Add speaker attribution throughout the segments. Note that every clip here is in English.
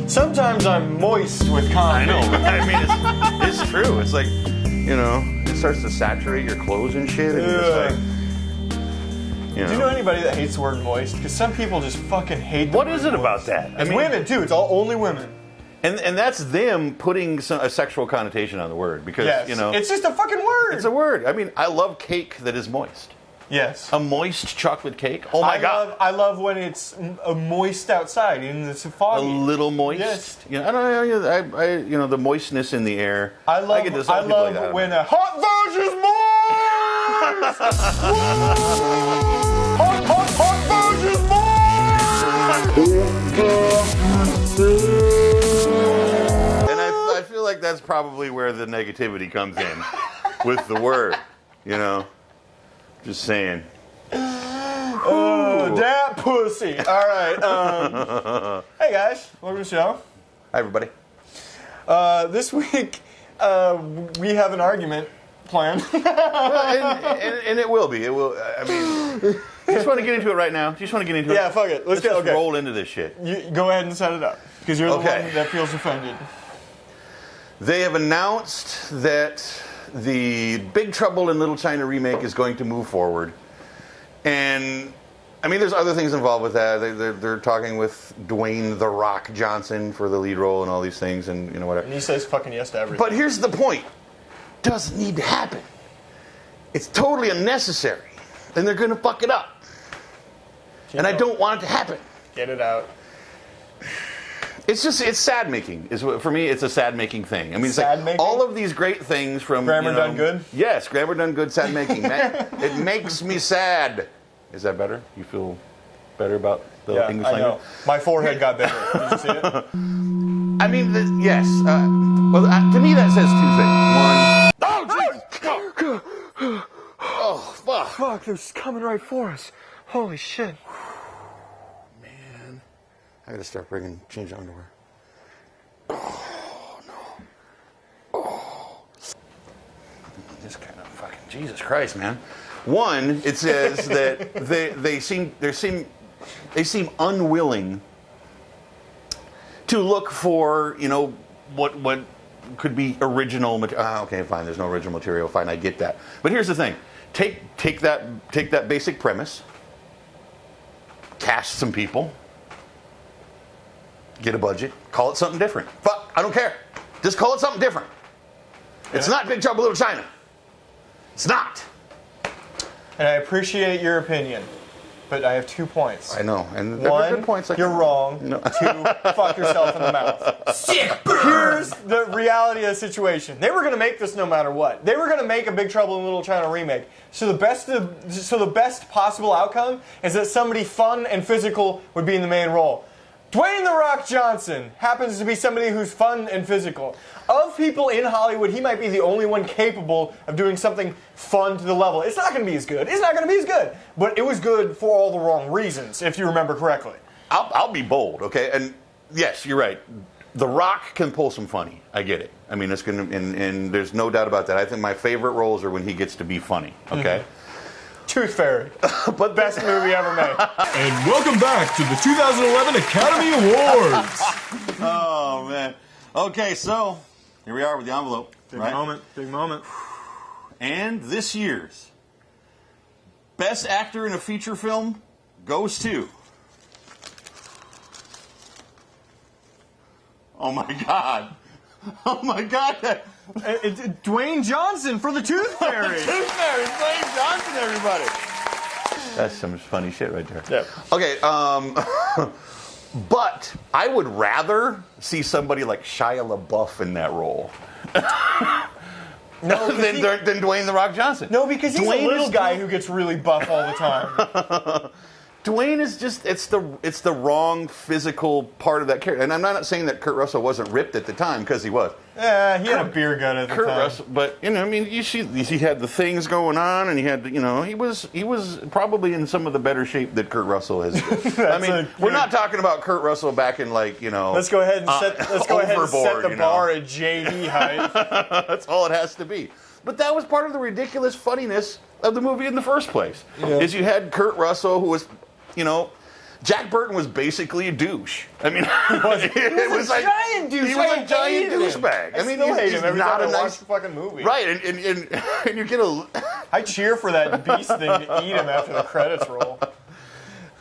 Speaker 1: Sometimes I'm moist with comedy.
Speaker 2: I know. I mean, it's true. It's like, you know, it starts to saturate your clothes and shit, and you're just like, you know.
Speaker 1: Do you know anybody that hates the word moist? Because some people just fucking hate the
Speaker 2: What
Speaker 1: word
Speaker 2: is it
Speaker 1: moist.
Speaker 2: about that?
Speaker 1: It's women, too. It's all only women.
Speaker 2: And that's them putting a sexual connotation on the word because,
Speaker 1: Yes.
Speaker 2: you know.
Speaker 1: It's just a fucking word.
Speaker 2: It's a word. I mean, I love cake that is moist.
Speaker 1: Yes.
Speaker 2: A moist chocolate cake? Oh my God.
Speaker 1: I love when it's moist outside and it's foggy.
Speaker 2: A little moist.
Speaker 1: Yes.
Speaker 2: You know, I don't know. You know, the moistness in the air.
Speaker 1: I love when a hot version's moist. hot version's moist.
Speaker 2: And I feel like that's probably where the negativity comes in with the word. You know, just saying.
Speaker 1: Oh, that pussy. All right. Hey guys, welcome to the show.
Speaker 2: Hi everybody.
Speaker 1: This week we have an argument planned.
Speaker 2: and it will be. It will. I mean, you just want to get into it right now. Do you just want to get into it?
Speaker 1: Yeah, fuck it. Let's
Speaker 2: just roll into this shit.
Speaker 1: You go ahead and set it up because you're the one that feels offended.
Speaker 2: They have announced that the Big Trouble in Little China remake is going to move forward. And, I mean, there's other things involved with that. They're talking with Dwayne "The Rock" Johnson for the lead role and all these things and, you know, whatever.
Speaker 1: And he says fucking yes to everything.
Speaker 2: But here's the point. Doesn't need to happen. It's totally unnecessary. And they're going to fuck it up. And I don't want it to happen.
Speaker 1: Get it out.
Speaker 2: It's sad making. For me, it's a sad making thing. I mean, it's
Speaker 1: sad
Speaker 2: like
Speaker 1: making?
Speaker 2: all of these great things from
Speaker 1: Grammar done good?
Speaker 2: Yes, grammar done good, sad making. It makes me sad. Is that better? You feel better about the English language?
Speaker 1: I know. My forehead got bigger. Did you see it?
Speaker 2: I mean, yes. Well, to me, that says two things. One. Oh, fuck.
Speaker 1: Fuck, they're coming right for us. Holy shit.
Speaker 2: Man. I gotta start change underwear. Oh, no. Oh. This kind of fucking Jesus Christ, man. One, it says that they seem unwilling to look for, you know, what could be original material. Okay, fine. There's no original material. Fine, I get that. But here's the thing: take that basic premise, cast some people, get a budget, call it something different. Fuck, I don't care. Just call it something different. It's not Big Trouble in Little China. It's not.
Speaker 1: And I appreciate your opinion, but I have 2 points.
Speaker 2: I know, and they're
Speaker 1: One,
Speaker 2: good points.
Speaker 1: you're wrong.
Speaker 2: No.
Speaker 1: 2, fuck yourself in the mouth. Here's the reality of the situation. They were going to make this no matter what. They were going to make a Big Trouble in Little China remake. So the best possible outcome is that somebody fun and physical would be in the main role. Dwayne "The Rock" Johnson happens to be somebody who's fun and physical. Of people in Hollywood, he might be the only one capable of doing something fun to the level. It's not going to be as good. It's not going to be as good. But it was good for all the wrong reasons, if you remember correctly.
Speaker 2: I'll be bold, okay? And yes, you're right. The Rock can pull some funny. I get it. I mean, it's gonna, and there's no doubt about that. I think my favorite roles are when he gets to be funny, okay?
Speaker 1: Mm-hmm. Tooth Fairy.
Speaker 2: But
Speaker 1: best movie ever made.
Speaker 3: And welcome back to the 2011 Academy Awards.
Speaker 2: Oh, man. Okay, so here we are with the envelope.
Speaker 1: Big moment.
Speaker 2: And this year's Best Actor in a Feature Film goes to... Oh, my God. Oh, my God.
Speaker 1: Dwayne Johnson for the Tooth Fairy.
Speaker 2: Tooth Fairy, Dwayne Johnson, everybody. That's some funny shit right there.
Speaker 1: Yeah.
Speaker 2: Okay, but I would rather see somebody like Shia LaBeouf in that role than Dwayne "The Rock" Johnson.
Speaker 1: No, because he's a little guy who gets really buff all the time.
Speaker 2: Dwayne is just, it's the wrong physical part of that character. And I'm not saying that Kurt Russell wasn't ripped at the time, because he was.
Speaker 1: Yeah, he had a beer gut at the
Speaker 2: Kurt
Speaker 1: time.
Speaker 2: Russell, but, you know, I mean, he had the things going on, and he had, you know, he was probably in some of the better shape that Kurt Russell has been. I mean, we're not talking about Kurt Russell back in, like, you know...
Speaker 1: Let's go ahead and set the bar at JD height.
Speaker 2: That's all it has to be. But that was part of the ridiculous funniness of the movie in the first place. Yeah. Is you had Kurt Russell, who was, you know, Jack Burton was basically a douche. I mean,
Speaker 1: He was a giant douche.
Speaker 2: He was
Speaker 1: I
Speaker 2: a giant
Speaker 1: hated him.
Speaker 2: douchebag.
Speaker 1: I
Speaker 2: mean,
Speaker 1: still hate
Speaker 2: he's
Speaker 1: him every
Speaker 2: not
Speaker 1: time
Speaker 2: a
Speaker 1: I
Speaker 2: nice
Speaker 1: watch the fucking movie.
Speaker 2: right, and you get a.
Speaker 1: I cheer for that beast thing to eat him after the credits roll.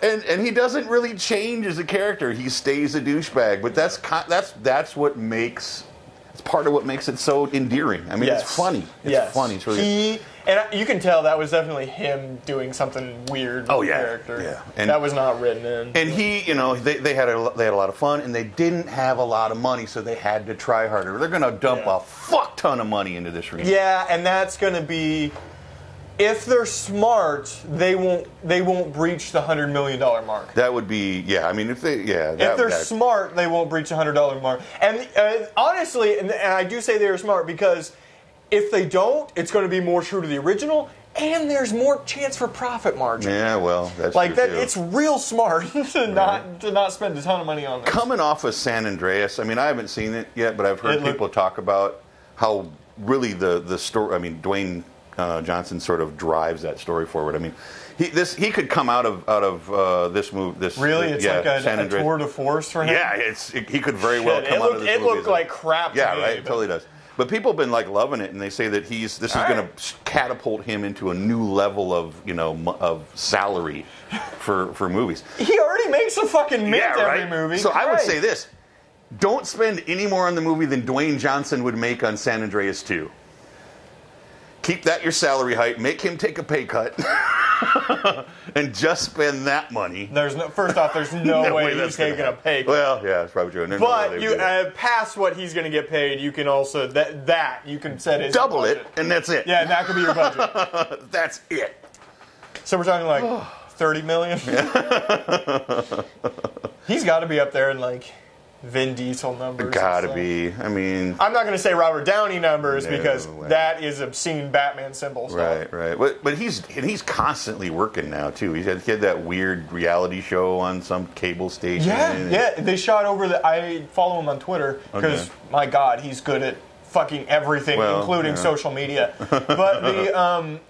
Speaker 2: And he doesn't really change as a character. He stays a douchebag, but that's what makes. It's part of what makes it so endearing. I mean, it's funny. It's funny. It's really.
Speaker 1: And you can tell that was definitely him doing something weird with the character.
Speaker 2: Yeah. And
Speaker 1: that was not written in.
Speaker 2: And he, they had a lot of fun, and they didn't have a lot of money, so they had to try harder. They're going to dump a fuck ton of money into this remake.
Speaker 1: Yeah, and that's going to be, if they're smart, they won't breach the $100 million mark.
Speaker 2: That would be, I mean, if
Speaker 1: they're smart, they won't breach the $100 mark. And honestly, and I do say they're smart because if they don't, it's going to be more true to the original, and there's more chance for profit margin.
Speaker 2: Yeah, well, that's
Speaker 1: like
Speaker 2: true
Speaker 1: that.
Speaker 2: too.
Speaker 1: It's real smart to not spend a ton of money on this.
Speaker 2: Coming off of San Andreas, I mean, I haven't seen it yet, but I've heard people talk about how really the story. I mean, Dwayne Johnson sort of drives that story forward. I mean, he could come out of this movie. This
Speaker 1: really, it's like a tour de force for him.
Speaker 2: Yeah, he could very well come out of this movie.
Speaker 1: It looked like crap.
Speaker 2: Yeah, right. It totally does. But people have been like loving it, and they say that this is going to catapult him into a new level of of salary for movies.
Speaker 1: He already makes a fucking mint every movie.
Speaker 2: So I would say this: don't spend any more on the movie than Dwayne Johnson would make on San Andreas 2. Keep that your salary height. Make him take a pay cut. And just spend that money.
Speaker 1: First off, there's no way he's taking a pay cut.
Speaker 2: Well, yeah, that's probably true.
Speaker 1: But you past what he's going to get paid, you can also you can set his
Speaker 2: double
Speaker 1: budget.
Speaker 2: it, and that's it.
Speaker 1: Yeah, that could be your budget.
Speaker 2: That's it.
Speaker 1: So we're talking like $30 million. He's got to be up there in like Vin Diesel numbers.
Speaker 2: Gotta be. I mean,
Speaker 1: I'm not going to say Robert Downey numbers because that is obscene Batman symbol stuff.
Speaker 2: Right. But he's constantly working now too. He had that weird reality show on some cable station.
Speaker 1: Yeah. They shot over I follow him on Twitter because my God, he's good at fucking everything, including social media. But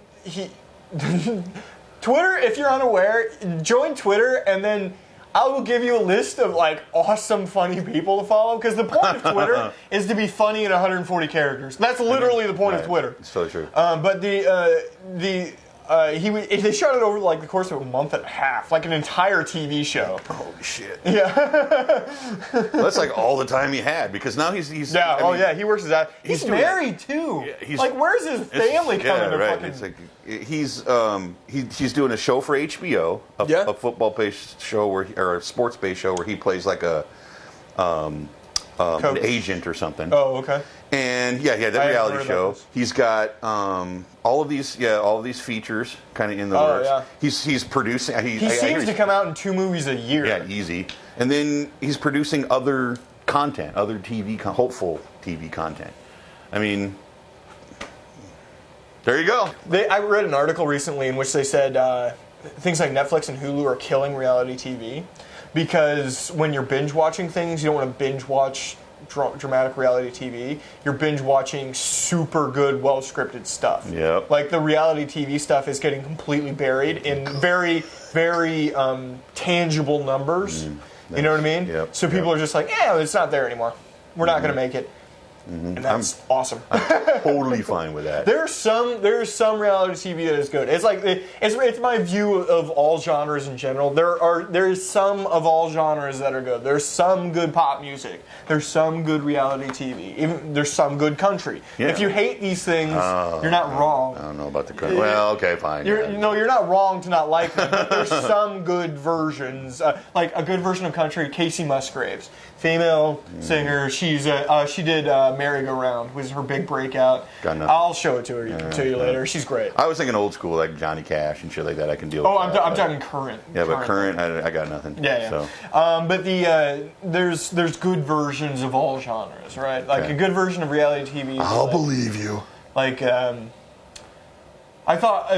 Speaker 1: Twitter, if you're unaware, join Twitter and then I will give you a list of like awesome, funny people to follow because the point of Twitter is to be funny in 140 characters. That's literally the point of Twitter.
Speaker 2: It's so true.
Speaker 1: But they shot it over like the course of a month and a half, like an entire TV show.
Speaker 2: Holy shit!
Speaker 1: Yeah,
Speaker 2: well, that's like all the time he had because now he's
Speaker 1: he works his ass. He's married too.
Speaker 2: Yeah,
Speaker 1: like, where's his family coming to fucking?
Speaker 2: It's like, he's doing a show for HBO, a football-based show or a sports-based show where he plays like an agent or something.
Speaker 1: Oh, okay.
Speaker 2: And that reality show. He's got all of these features kind of in the works. Yeah. He's producing.
Speaker 1: He seems to come out in 2 movies a year.
Speaker 2: Yeah, easy. And then he's producing other content, other hopeful TV content. I mean, there you go.
Speaker 1: I read an article recently in which they said things like Netflix and Hulu are killing reality TV because when you're binge watching things, you don't want to binge watch dramatic reality TV. You're binge watching super good, well scripted stuff.
Speaker 2: Yep.
Speaker 1: Like the reality TV stuff is getting completely buried in very, very tangible numbers. You know what I mean?
Speaker 2: Yep.
Speaker 1: So people are just like, it's not there anymore. We're not going to make it. And that's awesome.
Speaker 2: I'm totally fine with that.
Speaker 1: There's some reality TV that is good. It's like it's my view of all genres in general. There is some of all genres that are good. There's some good pop music. There's some good reality TV. Even there's some good country. Yeah. If you hate these things, you're not wrong.
Speaker 2: I don't know about the country. Well, okay, fine.
Speaker 1: You're not wrong to not like them. But there's some good versions. Like a good version of country, Casey Musgraves. Female singer. She did Merry Go Round was her big breakout.
Speaker 2: Got nothing.
Speaker 1: I'll show it to you later. She's great.
Speaker 2: I was thinking old school like Johnny Cash and shit like that. I can deal with.
Speaker 1: I'm talking current.
Speaker 2: Yeah, but current, I got nothing.
Speaker 1: Yeah.
Speaker 2: So.
Speaker 1: But there's good versions of all genres, right? Like a good version of reality TV.
Speaker 2: I'll believe you.
Speaker 1: Like I thought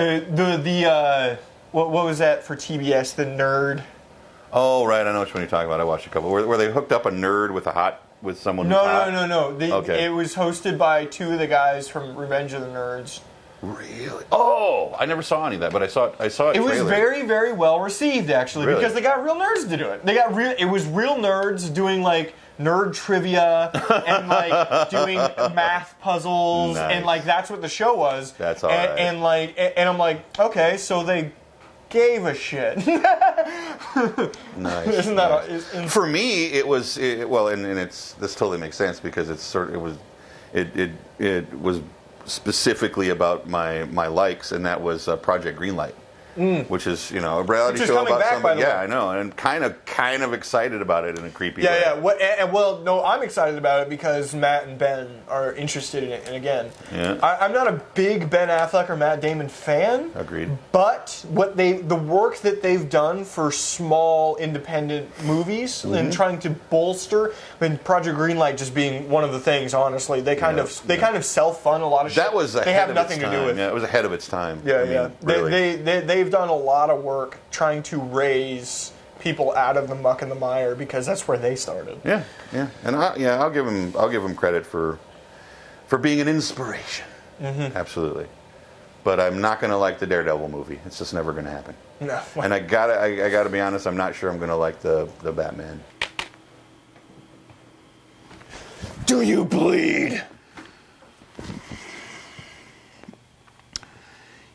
Speaker 1: what was that for TBS? The Nerd.
Speaker 2: Oh, right. I know which one you're talking about. I watched a couple. Where they hooked up a nerd with someone who's hot?
Speaker 1: No. It was hosted by 2 of the guys from Revenge of the Nerds.
Speaker 2: Really? Oh, I never saw any of that, but I saw it.
Speaker 1: It was very, very well received, actually,
Speaker 2: Really?
Speaker 1: because they got real nerds to do it. It was real nerds doing like nerd trivia and like doing math puzzles,
Speaker 2: Nice.
Speaker 1: and like that's what the show was.
Speaker 2: That's all
Speaker 1: and,
Speaker 2: right.
Speaker 1: and I'm like, okay, so they gave a shit.
Speaker 2: Nice.
Speaker 1: Isn't that
Speaker 2: For me? It was and it's this totally makes sense because it was specifically about my likes, and that was Project Greenlight. Which is, a reality show
Speaker 1: coming
Speaker 2: about
Speaker 1: back, by
Speaker 2: somebody.
Speaker 1: the way.
Speaker 2: Yeah, I know, and kind of excited about it in a creepy way.
Speaker 1: Yeah. Well, no, I'm excited about it because Matt and Ben are interested in it. And again, I'm not a big Ben Affleck or Matt Damon fan.
Speaker 2: Agreed.
Speaker 1: But the work that they've done for small independent movies and trying to bolster, Project Greenlight just being one of the things. Honestly, they kind of self-fund a lot of shit.
Speaker 2: That was
Speaker 1: they have nothing to do with.
Speaker 2: Yeah, it was ahead of its time.
Speaker 1: Yeah.
Speaker 2: Really.
Speaker 1: They've done a lot of work trying to raise people out of the muck and the mire because that's where they started.
Speaker 2: Yeah, and I'll give him credit for being an inspiration. Absolutely, but I'm not going to like the Daredevil movie. It's just never going to happen.
Speaker 1: No,
Speaker 2: and I gotta be honest. I'm not sure I'm going to like the Batman. Do you bleed?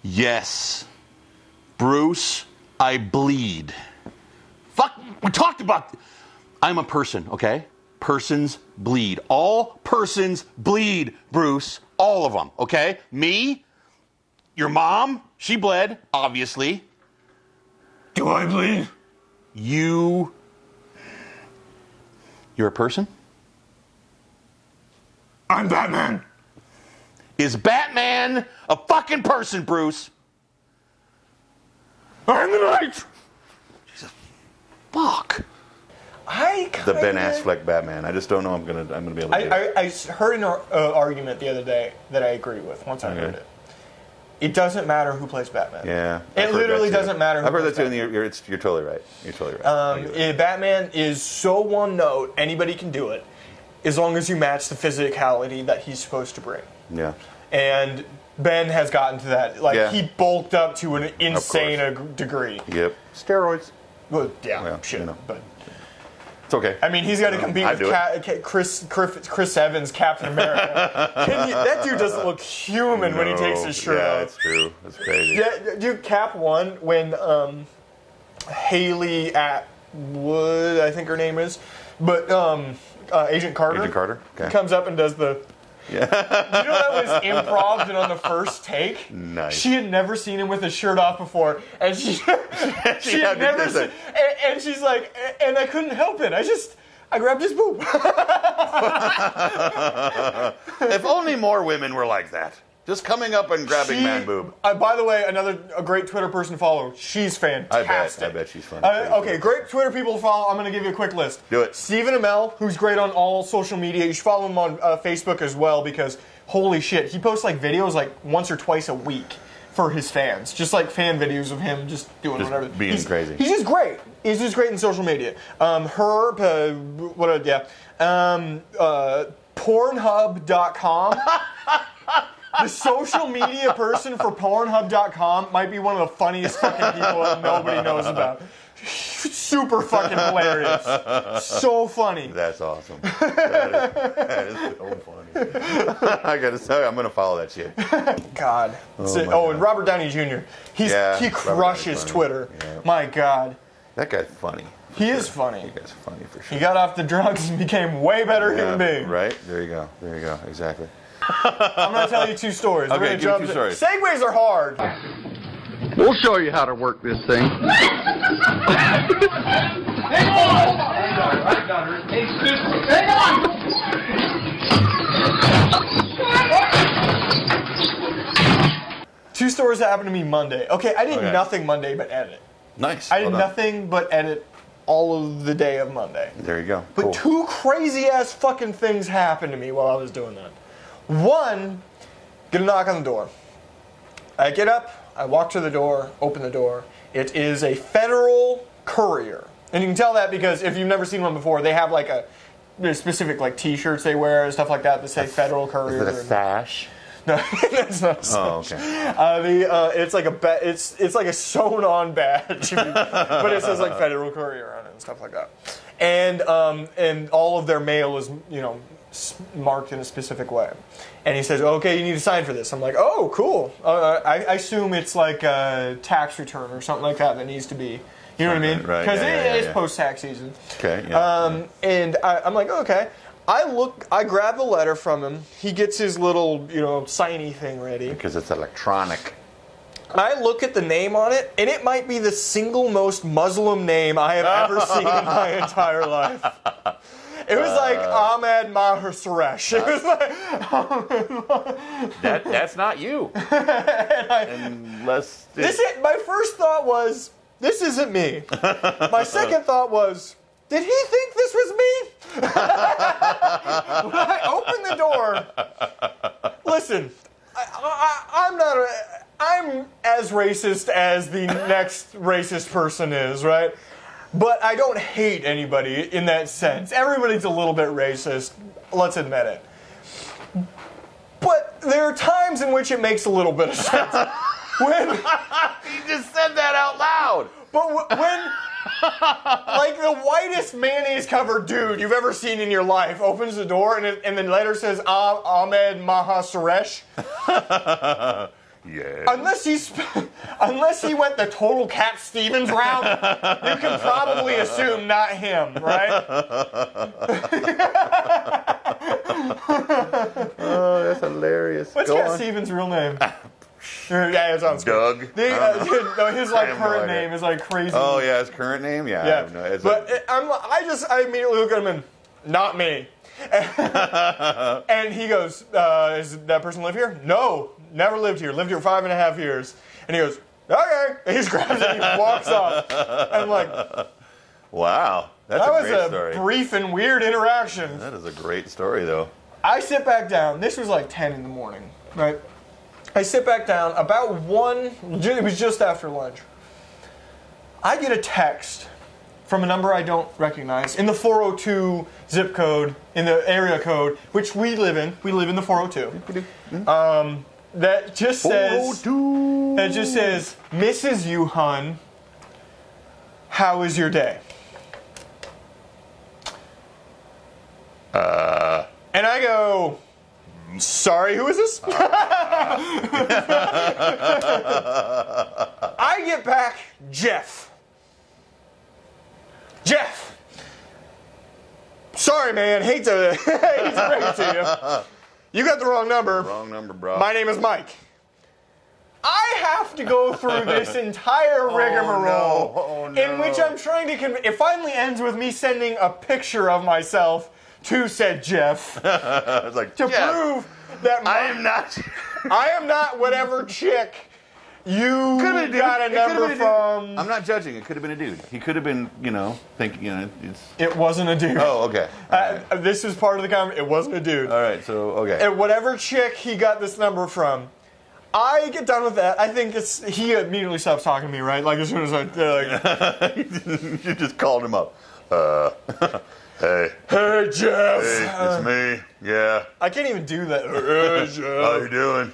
Speaker 2: Yes. Bruce, I bleed. Fuck, we talked about... I'm a person, okay? Persons bleed. All persons bleed, Bruce. All of them, okay? Me, your mom, she bled, obviously. Do I bleed? You're a person? I'm Batman. Is Batman a fucking person, Bruce? I'm the Knight. Jesus, fuck. The Ben Affleck Batman. I just don't know. I'm gonna be able to. Do it.
Speaker 1: I heard an argument the other day that I agree with. Once I heard it, it doesn't matter who plays Batman.
Speaker 2: Yeah,
Speaker 1: it literally doesn't matter.
Speaker 2: I've heard that too, and you're totally right. You're totally right.
Speaker 1: Batman is so one note. Anybody can do it, as long as you match the physicality that he's supposed to bring.
Speaker 2: Yeah.
Speaker 1: And Ben has gotten to that. He bulked up to an insane degree.
Speaker 2: Yep. Steroids.
Speaker 1: Well, but
Speaker 2: it's okay.
Speaker 1: I mean, he's got to compete with Chris Evans, Captain America. That dude doesn't look human when he takes his shirt off.
Speaker 2: Yeah, that's true. That's crazy.
Speaker 1: Yeah, dude, Cap won when Haley Atwood, I think her name is, but Agent Carter.
Speaker 2: Okay.
Speaker 1: Comes up and does the... Yeah. You know that was improv and on the first take?
Speaker 2: Nice.
Speaker 1: She had never seen him with his shirt off before, and she had never seen, and she's like, and I couldn't help it. I grabbed his boob.
Speaker 2: If only more women were like that. Just coming up and grabbing man boob.
Speaker 1: By the way, a great Twitter person to follow. She's fantastic.
Speaker 2: I bet she's fun.
Speaker 1: Okay, great Twitter people to follow. I'm going to give you a quick list.
Speaker 2: Do it.
Speaker 1: Stephen Amell, who's great on all social media. You should follow him on Facebook as well because, holy shit, he posts videos once or twice a week for his fans. Just fan videos of him just doing whatever.
Speaker 2: Being crazy.
Speaker 1: He's just great. He's just great in social media. Pornhub.com. The social media person for Pornhub.com might be one of the funniest fucking people that nobody knows about. Super fucking hilarious. So funny.
Speaker 2: That's awesome. That is so funny. I gotta tell you, I'm gonna follow that shit.
Speaker 1: God. And Robert Downey Jr. He crushes Twitter. Yeah. My God.
Speaker 2: That guy's funny.
Speaker 1: He is funny.
Speaker 2: That guy's funny for sure.
Speaker 1: He got off the drugs and became way better human being.
Speaker 2: Right? There you go. Exactly.
Speaker 1: I'm going to tell you two stories.
Speaker 2: Okay, give me two stories.
Speaker 1: Segues are hard.
Speaker 4: We'll show you how to work this thing.
Speaker 1: Two stories that happened to me Monday. Okay, I did nothing Monday but edit.
Speaker 2: Nice.
Speaker 1: I did nothing but edit all of the day of Monday.
Speaker 2: There you go.
Speaker 1: But two crazy-ass fucking things happened to me while I was doing that. One, get a knock on the door. I get up, I walk to the door, open the door. It is a federal courier. And you can tell that because if you've never seen one before, they have a specific T-shirts they wear and stuff like that say federal courier.
Speaker 2: Is it a sash?
Speaker 1: No, that's not a
Speaker 2: Oh,
Speaker 1: switch.
Speaker 2: okay.
Speaker 1: It's like it's like a sewn-on badge, but it says like Federal Courier on it and stuff like that. And all of their mail is marked in a specific way. And he says, "Okay, you need to sign for this." I'm like, "Oh, cool." I assume it's like a tax return or something like that needs to be. You know what I mean?
Speaker 2: Right.
Speaker 1: Because
Speaker 2: Yeah,
Speaker 1: it's post-tax season.
Speaker 2: Okay. Yeah.
Speaker 1: And I'm like, okay. I grab the letter from him. He gets his little, signy thing ready.
Speaker 2: Because it's electronic.
Speaker 1: I look at the name on it, and it might be the single most Muslim name I have ever seen in my entire life. It was like Ahmed Maher Suresh. It was like
Speaker 2: That's not you. Unless
Speaker 1: my first thought was, this isn't me. My second thought was, did he think this was me? When I opened the door, listen, I'm as racist as the next racist person is, right? But I don't hate anybody in that sense. Everybody's a little bit racist, let's admit it. But there are times in which it makes a little bit of sense. When
Speaker 2: he just said that out loud.
Speaker 1: But when, like, the whitest mayonnaise-covered dude you've ever seen in your life opens the door and the letter says Ahmed Maha Suresh.
Speaker 2: Yeah.
Speaker 1: Unless he went the total Cat Stevens route, you can probably assume not him, right?
Speaker 2: Oh, that's hilarious.
Speaker 1: What's
Speaker 2: Go
Speaker 1: Cat
Speaker 2: on.
Speaker 1: Stevens' real name? Yeah, it sounds
Speaker 2: Doug.
Speaker 1: good. His like current name is like crazy.
Speaker 2: Oh yeah, his current name. Yeah. I
Speaker 1: Yeah,
Speaker 2: have no, it's
Speaker 1: but I immediately look at him and not me. And he goes, "Does that person live here?" "No, never lived here. Lived here 5.5 years." And he goes, "Okay." And he just grabs it and he walks off. I'm like,
Speaker 2: wow, that's
Speaker 1: that
Speaker 2: a
Speaker 1: was
Speaker 2: great
Speaker 1: a
Speaker 2: story.
Speaker 1: brief and weird interaction.
Speaker 2: That is a great story, though.
Speaker 1: I sit back down. This was like 10 in the morning, right? I sit back down about 1, it was just after lunch. I get a text from a number I don't recognize in the 402 zip code, in the area code, which we live in. We live in the 402. That just says, "Mrs. Yuhan, how is your day?" And I go, "Sorry, who is this?" I get back, Jeff. Jeff. Sorry, man. Hate to break it to you. You got the wrong number.
Speaker 2: Wrong number, bro.
Speaker 1: My name is Mike. I have to go through this entire rigmarole in which I'm trying to it finally ends with me sending a picture of myself to said Jeff
Speaker 2: It's like,
Speaker 1: to
Speaker 2: Jeff,
Speaker 1: prove that
Speaker 2: I am not.
Speaker 1: I am not whatever chick you
Speaker 2: Could've been a dude.
Speaker 1: got a
Speaker 2: It could've
Speaker 1: number
Speaker 2: been a dude.
Speaker 1: from.
Speaker 2: I'm not judging. It could have been a dude. He could have been, thinking, it's.
Speaker 1: It wasn't a dude.
Speaker 2: Oh, okay.
Speaker 1: This is part of the conversation. It wasn't a dude.
Speaker 2: All right. So okay.
Speaker 1: And whatever chick he got this number from, I get done with that. I think he immediately stops talking to me, right? Like as soon as I
Speaker 2: You just called him up. Hey.
Speaker 1: Hey, Jeff.
Speaker 2: Hey, it's me. Yeah.
Speaker 1: I can't even do that. Hey, Jeff.
Speaker 2: How you doing?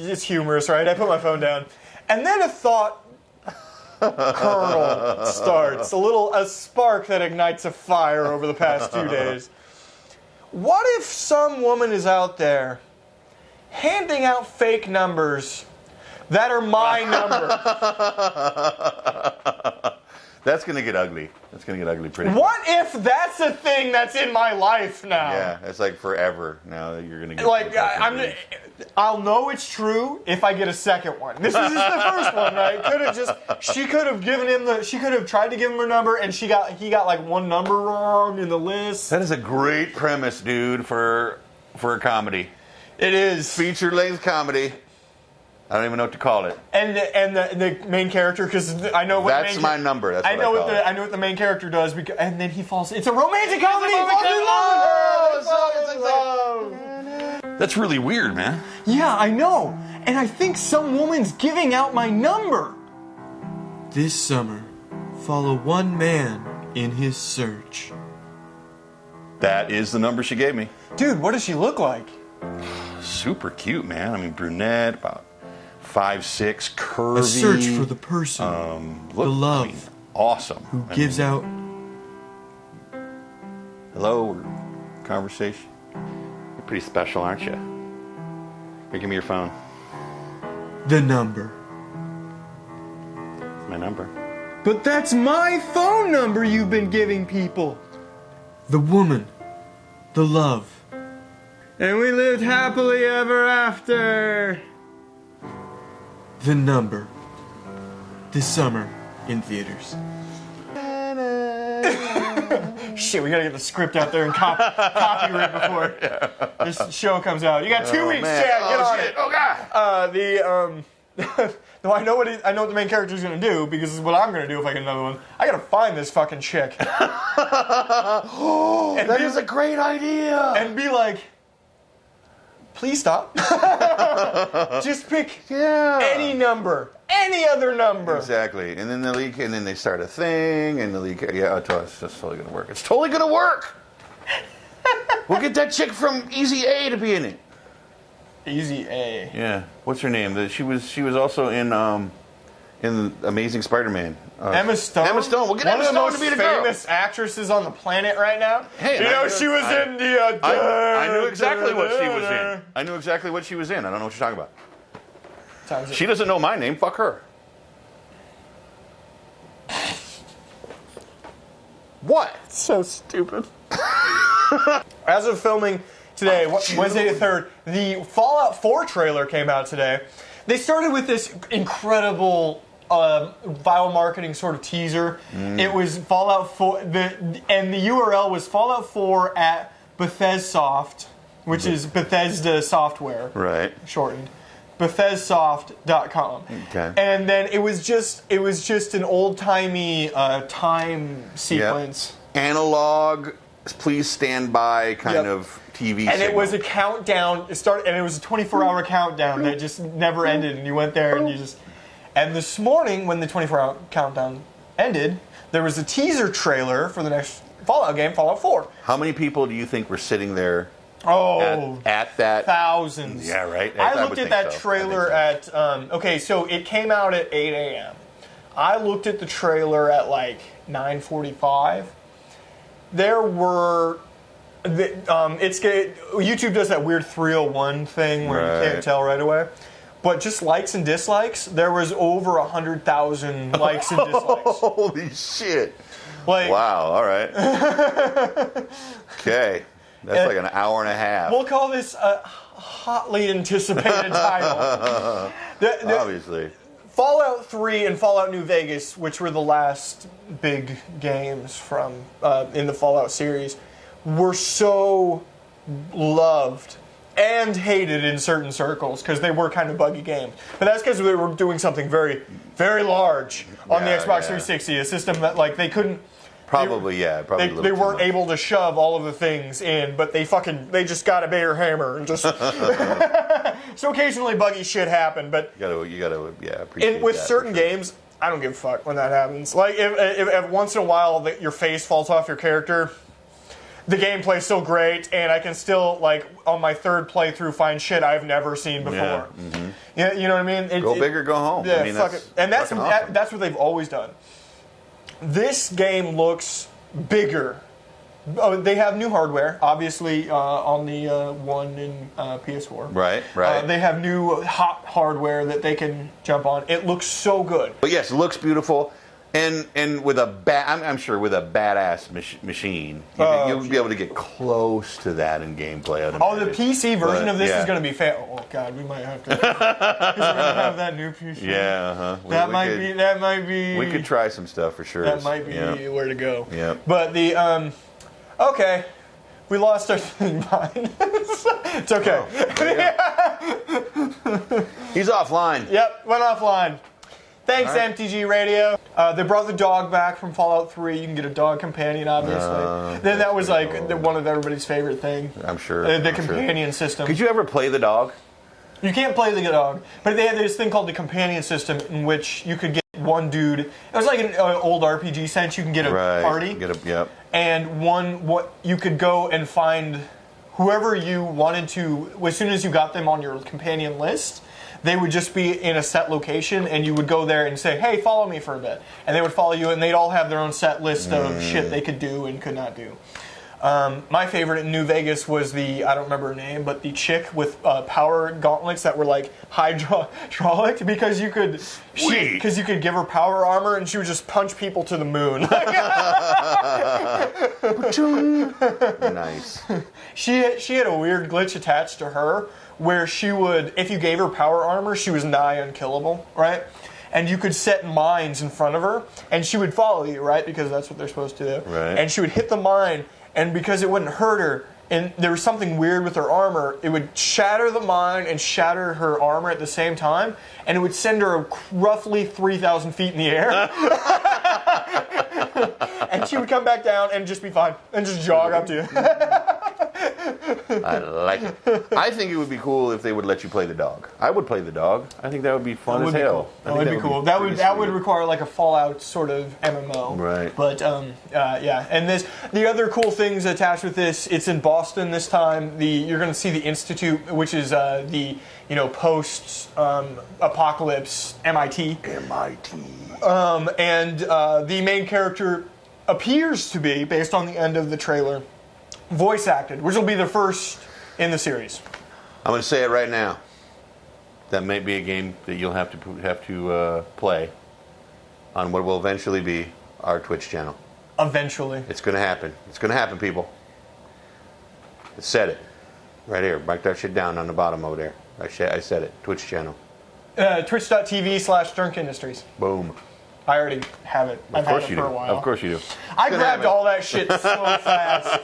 Speaker 1: It's humorous, right? I put my phone down, and then a thought kernel starts. A spark that ignites a fire over the past 2 days. What if some woman is out there handing out fake numbers that are my number?
Speaker 2: That's gonna get ugly. That's gonna get ugly pretty quick.
Speaker 1: What if that's a thing that's in my life now?
Speaker 2: Yeah, it's like forever now that you're gonna get.
Speaker 1: Like I'll know it's true if I get a second one. This is just the first one, right? She could have tried to give him her number, and he got like one number wrong in the list.
Speaker 2: That is a great premise, dude, for a comedy.
Speaker 1: It is
Speaker 2: Feature-length comedy. I don't even know what to call it.
Speaker 1: and the main character, because I know what
Speaker 2: That's my number. That's what I know
Speaker 1: what I know what the main character does, and then he falls. It's a romantic comedy. He falls in love with her.
Speaker 3: That's really weird, man.
Speaker 1: Yeah, I know. And I think some woman's giving out my number. This summer, follow one man in his search.
Speaker 2: That is the number she gave me.
Speaker 1: Dude, what does she look like?
Speaker 2: Super cute, man. I mean, brunette, about 5'6", curvy.
Speaker 3: A search for the person,
Speaker 2: Look,
Speaker 3: the love,
Speaker 2: I mean, awesome.
Speaker 3: who gives out
Speaker 2: Hello, or conversation. You're pretty special, aren't you? Here, give me your phone.
Speaker 3: the number.
Speaker 2: It's my number.
Speaker 1: But that's my phone number you've been giving people.
Speaker 3: The woman, the love.
Speaker 1: And we lived happily ever after.
Speaker 3: The number. This summer in theaters.
Speaker 1: Shit, we gotta get the script out there and copyright before this show comes out. You got 2 weeks,
Speaker 2: man.
Speaker 1: Chad. Get on
Speaker 2: Shit.
Speaker 1: it.
Speaker 2: Oh, God.
Speaker 1: No, I know what the main character's gonna do because this is what I'm gonna do if I get another one. I gotta find this fucking chick.
Speaker 2: That is a great idea.
Speaker 1: And be like, please stop. Just pick any number, any other number.
Speaker 2: Exactly. And then they start a thing, and it's just totally gonna work. It's totally gonna work. We'll get that chick from Easy A to be in it.
Speaker 1: Easy A.
Speaker 2: Yeah. What's her name? She was also in Amazing Spider-Man.
Speaker 1: Emma Stone.
Speaker 2: Emma Stone. We'll get Emma Stone to be the
Speaker 1: one of the
Speaker 2: girl.
Speaker 1: most famous actresses on the planet right now.
Speaker 2: Hey,
Speaker 1: you know she was in the.
Speaker 2: I knew exactly what she was in. I knew exactly what she was in. I don't know what you're talking about. She doesn't know my name. Fuck her. What?
Speaker 1: So stupid. As of filming today, Wednesday the 3rd, the Fallout 4 trailer came out today. They started with this incredible viral marketing sort of teaser. It was Fallout 4, and the URL was Fallout 4 at Bethessoft, which is Bethesda Software,
Speaker 2: Right.
Speaker 1: shortened. Bethessoft.com.
Speaker 2: Okay.
Speaker 1: And then it was just an old-timey time sequence.
Speaker 2: Yep. Analog, please stand by kind of TV
Speaker 1: And
Speaker 2: signal.
Speaker 1: it was a countdown. And it was a 24-hour countdown that just never ended. And you went there and you just. And this morning, when the 24-hour countdown ended, there was a teaser trailer for the next Fallout game, Fallout 4.
Speaker 2: How many people do you think were sitting there at that?
Speaker 1: Thousands.
Speaker 2: Yeah, right.
Speaker 1: I looked at that trailer at. Okay, so it came out at 8 a.m. I looked at the trailer at like 9:45. There were. YouTube does that weird 301 thing where you can't tell right away. But just likes and dislikes, there was over 100,000 likes and dislikes.
Speaker 2: Holy shit.
Speaker 1: Like,
Speaker 2: wow, all right. Okay. That's like an hour and a half.
Speaker 1: We'll call this a hotly anticipated title.
Speaker 2: Obviously.
Speaker 1: Fallout 3 and Fallout New Vegas, which were the last big games from in the Fallout series, were so loved and hated in certain circles because they were kind of buggy games. But that's because they were doing something very, very large on the Xbox 360, a system that like they couldn't.
Speaker 2: Probably.
Speaker 1: They weren't able to shove all of the things in, but they just got a bigger hammer and just. So occasionally buggy shit happened, but
Speaker 2: you gotta appreciate
Speaker 1: with
Speaker 2: that
Speaker 1: certain
Speaker 2: for sure.
Speaker 1: games, I don't give a fuck when that happens. Like if once in a while your face falls off your character. The gameplay's still great, and I can still, like, on my third playthrough, find shit I've never seen before.
Speaker 2: Yeah, mm-hmm.
Speaker 1: You know what I mean?
Speaker 2: Go big or go home.
Speaker 1: Yeah,
Speaker 2: I mean,
Speaker 1: fuck it. And that's
Speaker 2: awesome.
Speaker 1: that's what they've always done. This game looks bigger. Oh, they have new hardware, obviously, on the One in PS4.
Speaker 2: Right.
Speaker 1: They have new hot hardware that they can jump on. It looks so good.
Speaker 2: But yes, it looks beautiful. And with I'm sure with a badass machine, you'll be able to get close to that in gameplay.
Speaker 1: The PC version of this is going to be oh god, we might have to. Because we're going to have that new PC.
Speaker 2: Yeah,
Speaker 1: That might be.
Speaker 2: We could try some stuff for sure.
Speaker 1: That might be where to go.
Speaker 2: Yeah.
Speaker 1: But the okay, we lost our thing behind. It's okay.
Speaker 2: He's offline.
Speaker 1: Yep, went offline. Thanks, MTG Radio. They brought the dog back from Fallout 3. You can get a dog companion, obviously. Then that was like one of everybody's favorite things.
Speaker 2: I'm sure.
Speaker 1: The companion system.
Speaker 2: Could you ever play the dog?
Speaker 1: You can't play the dog, but they had this thing called the companion system in which you could get one dude. It was like an old RPG sense. You can get a party.
Speaker 2: Yep.
Speaker 1: And you could go and find whoever you wanted to. As soon as you got them on your companion list, they would just be in a set location, and you would go there and say, "Hey, follow me for a bit," and they would follow you, and they'd all have their own set list of shit they could do and could not do. My favorite in New Vegas was I don't remember her name, but the chick with power gauntlets that were like hydraulic because you could give her power armor and she would just punch people to the moon.
Speaker 2: Nice.
Speaker 1: She had a weird glitch attached to her where she would, if you gave her power armor, she was nigh unkillable, right? And you could set mines in front of her, and she would follow you, right? Because that's what they're supposed to do.
Speaker 2: Right.
Speaker 1: And she would hit the mine, and because it wouldn't hurt her, and there was something weird with her armor, it would shatter the mine and shatter her armor at the same time, and it would send her roughly 3,000 feet in the air. And she would come back down and just be fine, and just jog up to you.
Speaker 2: I like it. I think it would be cool if they would let you play the dog. I would play the dog. I think that would be fun as hell.
Speaker 1: That would be cool. That would require like a Fallout sort of MMO.
Speaker 2: Right.
Speaker 1: But yeah. And the other cool things attached with this, it's in Boston this time. You're going to see the Institute, which is the post apocalypse MIT. And the main character appears to be, based on the end of the trailer, voice acted, which will be the first in the series.
Speaker 2: I'm going to say it right now. That may be a game that you'll have to play on what will eventually be our Twitch channel.
Speaker 1: Eventually.
Speaker 2: It's going to happen. It's going to happen, people. I said it. Right here. Mark that shit down on the bottom over there. I said it. Twitch channel.
Speaker 1: Twitch.tv/Durnk Industries.
Speaker 2: Boom.
Speaker 1: I already have it. I've had it for a while.
Speaker 2: Of course you do.
Speaker 1: I grabbed all that shit so fast.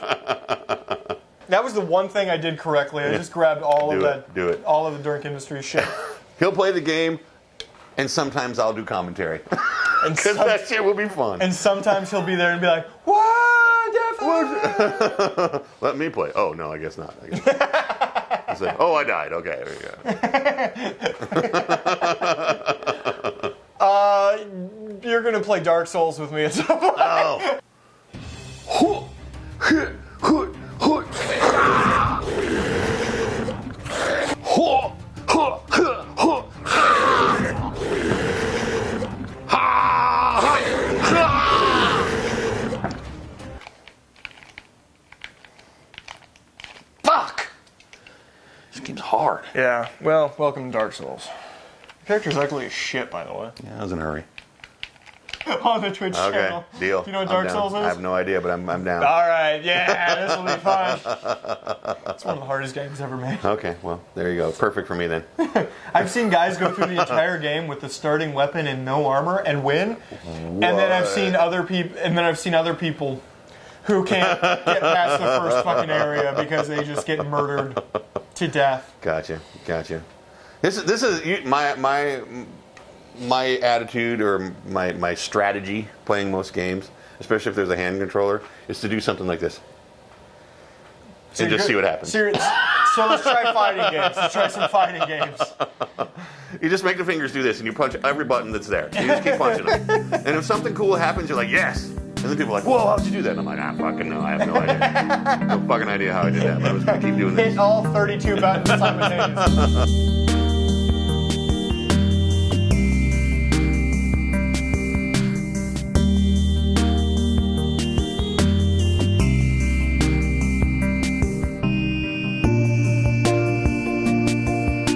Speaker 1: That was the one thing I did correctly. I just grabbed all of the Durnk Industries shit.
Speaker 2: He'll play the game, and sometimes I'll do commentary. Because that shit will be fun.
Speaker 1: And sometimes he'll be there and be like, "What?
Speaker 2: Let me play." Oh, no, I guess not. He's like, "Oh, I died." Okay, there you go.
Speaker 1: You're going to play Dark Souls with me at some point.
Speaker 2: Oh. Fuck! This game's hard.
Speaker 1: Yeah, well, welcome to Dark Souls. The character's ugly as shit, by the way.
Speaker 2: Yeah, I was in a hurry.
Speaker 1: On the Twitch channel.
Speaker 2: Okay, deal.
Speaker 1: Do you know what Dark Souls is?
Speaker 2: I have no idea, but I'm down.
Speaker 1: All right, yeah, this will be fun. It's one of the hardest games ever made.
Speaker 2: Okay, well, there you go. Perfect for me then.
Speaker 1: I've seen guys go through the entire game with the starting weapon and no armor and win. What? And then I've seen other people who can't get past the first fucking area because they just get murdered to death.
Speaker 2: Gotcha. This is my attitude or my strategy playing most games, especially if there's a hand controller, is to do something like this.
Speaker 1: So
Speaker 2: and just see what happens.
Speaker 1: So let's try fighting games. Let's try some fighting games.
Speaker 2: You just make the fingers do this, and you punch every button that's there. You just keep punching them. And if something cool happens, you're like, yes! And then people are like, whoa, how'd you do that? And I'm like, fucking no, I have no idea. No fucking idea how I did that, but I was going to keep doing this.
Speaker 1: Hit all 32 buttons simultaneously.